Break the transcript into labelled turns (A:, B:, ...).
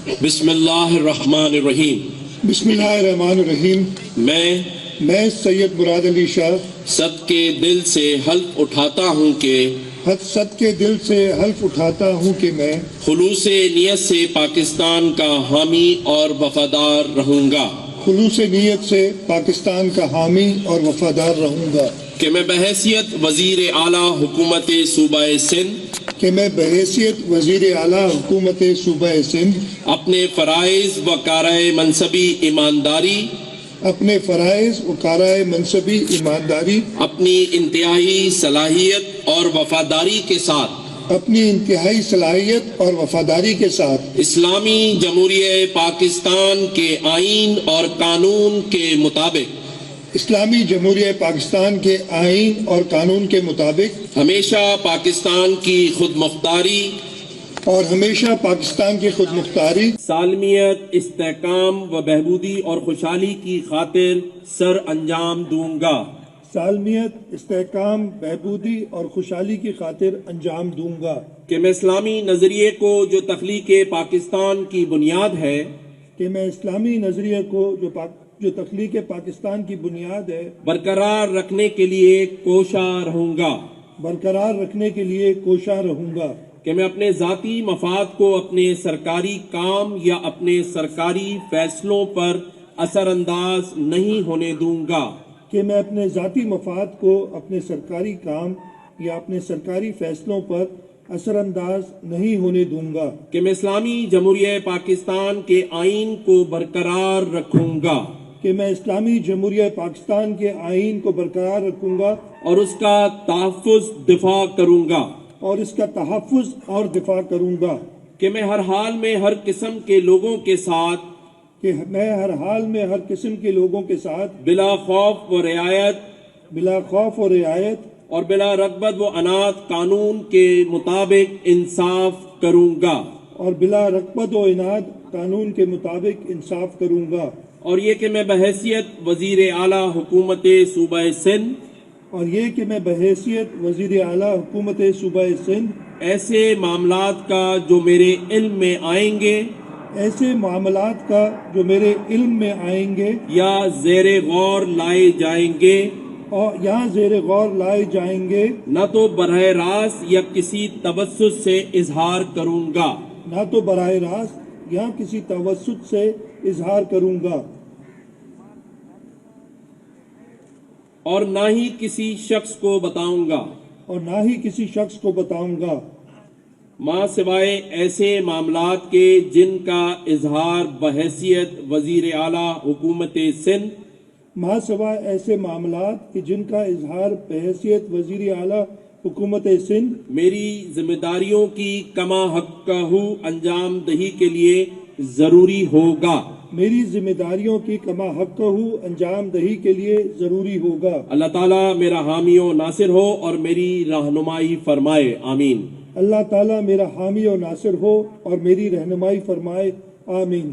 A: بسم اللہ الرحمن الرحیم.
B: بسم اللہ الرحمن الرحیم. میں سید مراد علی شاہ
A: صد کے دل سے حلف اٹھاتا ہوں کہ
B: صد کے دل سے حلف اٹھاتا ہوں کہ میں
A: خلوص نیت سے پاکستان کا حامی اور وفادار رہوں گا.
B: خلوص نیت سے پاکستان کا حامی اور وفادار رہوں گا.
A: کہ میں بحیثیت وزیر اعلیٰ حکومت صوبہ سندھ
B: وزیر اعلیٰ حکومت صوبہ سندھ
A: اپنے فرائض و کارۂ منصبی ایمانداری اپنی انتہائی صلاحیت اور وفاداری کے ساتھ اسلامی جمہوریہ پاکستان کے آئین اور قانون کے مطابق ہمیشہ پاکستان کی خود مختاری سالمیت، استحکام و بہبودی اور خوشحالی کی خاطر سر انجام دوں گا. کہ میں اسلامی نظریے کو جو تخلیق پاکستان کی بنیاد ہے برقرار رکھنے کے لیے کوشاں رہوں گا. کہ میں اپنے ذاتی مفاد کو اپنے سرکاری کام یا اپنے سرکاری فیصلوں پر اثر انداز نہیں ہونے دوں گا.
B: کہ میں اپنے ذاتی مفاد کو اپنے سرکاری کام یا اپنے سرکاری فیصلوں پر اثر انداز نہیں ہونے دوں گا.
A: کہ میں اسلامی جمہوریہ پاکستان کے آئین کو برقرار رکھوں گا.
B: کہ میں اسلامی جمہوریہ پاکستان کے آئین کو برقرار رکھوں گا
A: اور اس کا تحفظ دفاع کروں گا. کہ میں ہر حال میں ہر قسم کے لوگوں کے ساتھ بلا خوف و رعایت اور بلا رغبت و عناد قانون کے مطابق انصاف کروں گا. اور یہ کہ میں بحیثیت وزیر اعلیٰ حکومت صوبہ سندھ ایسے معاملات کا جو میرے علم میں آئیں گے یا زیر غور لائے جائیں گے نہ تو براہ راست یا کسی توسط سے اظہار کروں گا اور نہ ہی کسی شخص کو بتاؤں گا ماں سوائے ایسے معاملات کے جن کا اظہار بحیثیت وزیر اعلیٰ حکومت سندھ میری ذمہ داریوں کی کما حقہ انجام دہی کے لیے ضروری ہوگا. اللہ تعالیٰ میرا حامی و ناصر ہو اور میری رہنمائی فرمائے. آمین.
B: اللہ تعالیٰ میرا حامی و ناصر ہو اور میری رہنمائی فرمائے. آمین.